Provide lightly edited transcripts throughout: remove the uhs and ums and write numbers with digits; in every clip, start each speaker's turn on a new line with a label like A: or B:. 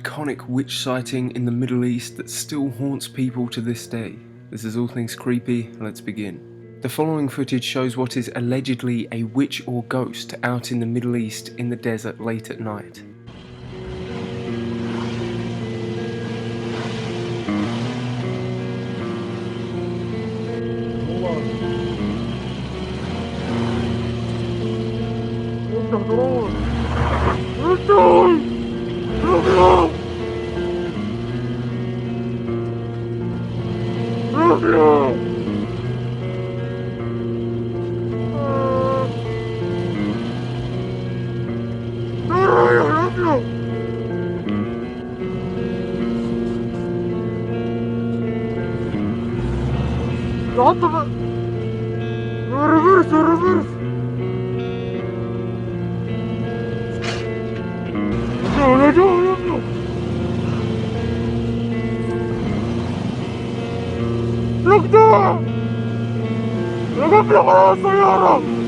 A: iconic witch sighting in the Middle East that still haunts people to this day. This is All Things Creepy, let's begin. The following footage shows what is allegedly a witch or ghost out in the Middle East in the desert late at night.
B: Reverse. No. Look down! Look up السيارة!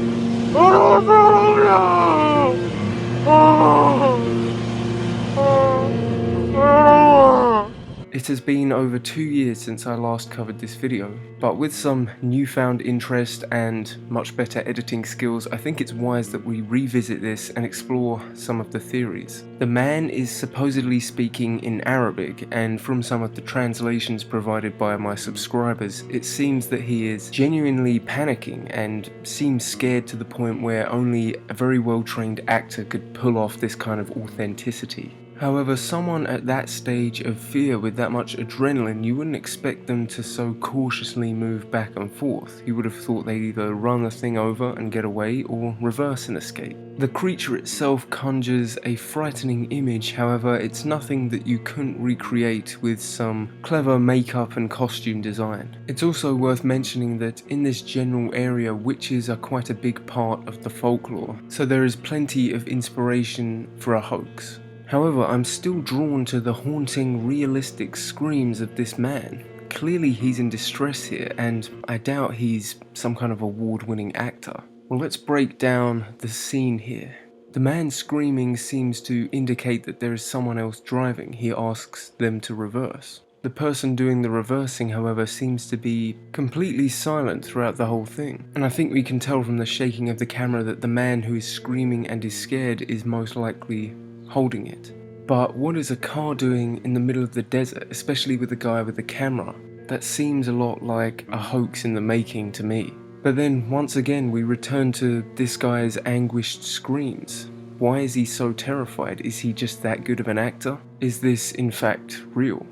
A: It has been over 2 years since I last covered this video, but with some newfound interest and much better editing skills, I think it's wise that we revisit this and explore some of the theories. The man is supposedly speaking in Arabic, and from some of the translations provided by my subscribers, it seems that he is genuinely panicking and seems scared to the point where only a very well-trained actor could pull off this kind of authenticity. However, someone at that stage of fear with that much adrenaline, you wouldn't expect them to so cautiously move back and forth. You would have thought they'd either run the thing over and get away or reverse and escape. The creature itself conjures a frightening image, however it's nothing that you couldn't recreate with some clever makeup and costume design. It's also worth mentioning that in this general area, witches are quite a big part of the folklore, so there is plenty of inspiration for a hoax. However, I'm still drawn to the haunting, realistic screams of this man. Clearly he's in distress here, and I doubt he's some kind of award-winning actor. Well, let's break down the scene here. The man screaming seems to indicate that there is someone else driving. He asks them to reverse. The person doing the reversing, however, seems to be completely silent throughout the whole thing. And I think we can tell from the shaking of the camera that the man who is screaming and is scared is most likely holding it. But what is a car doing in the middle of the desert, especially with the guy with the camera? That seems a lot like a hoax in the making to me. But then once again we return to this guy's anguished screams. Why is he so terrified? Is he just that good of an actor? Is this in fact real?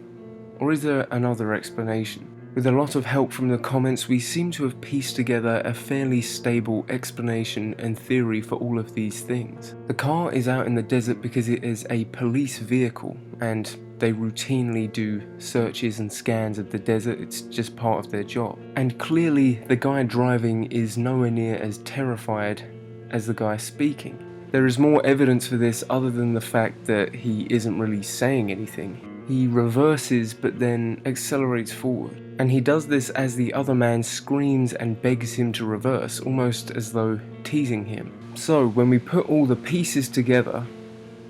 A: Or is there another explanation? With a lot of help from the comments, we seem to have pieced together a fairly stable explanation and theory for all of these things. The car is out in the desert because it is a police vehicle, and they routinely do searches and scans of the desert. It's just part of their job. And clearly the guy driving is nowhere near as terrified as the guy speaking. There is more evidence for this other than the fact that he isn't really saying anything. He reverses but then accelerates forward. And he does this as the other man screams and begs him to reverse, almost as though teasing him. So when we put all the pieces together,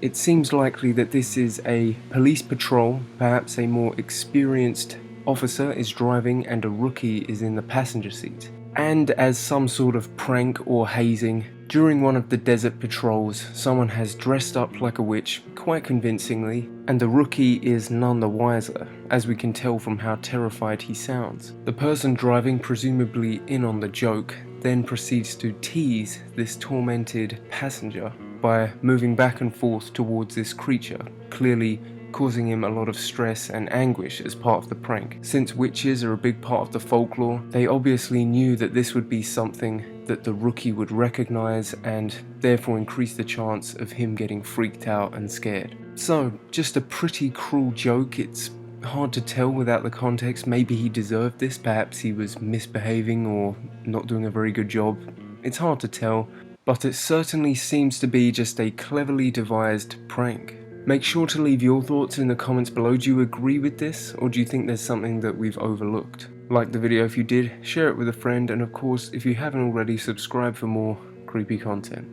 A: it seems likely that this is a police patrol. Perhaps a more experienced officer is driving and a rookie is in the passenger seat. And as some sort of prank or hazing, during one of the desert patrols, someone has dressed up like a witch, quite convincingly, and the rookie is none the wiser, as we can tell from how terrified he sounds. The person driving, presumably in on the joke, then proceeds to tease this tormented passenger by moving back and forth towards this creature, clearly causing him a lot of stress and anguish as part of the prank. Since witches are a big part of the folklore, they obviously knew that this would be something that the rookie would recognize and therefore increase the chance of him getting freaked out and scared. So, just a pretty cruel joke. It's hard to tell without the context. Maybe he deserved this, perhaps he was misbehaving or not doing a very good job. It's hard to tell, but it certainly seems to be just a cleverly devised prank. Make sure to leave your thoughts in the comments below. Do you agree with this, or do you think there's something that we've overlooked? Like the video if you did, share it with a friend, and of course, if you haven't already, subscribe for more creepy content.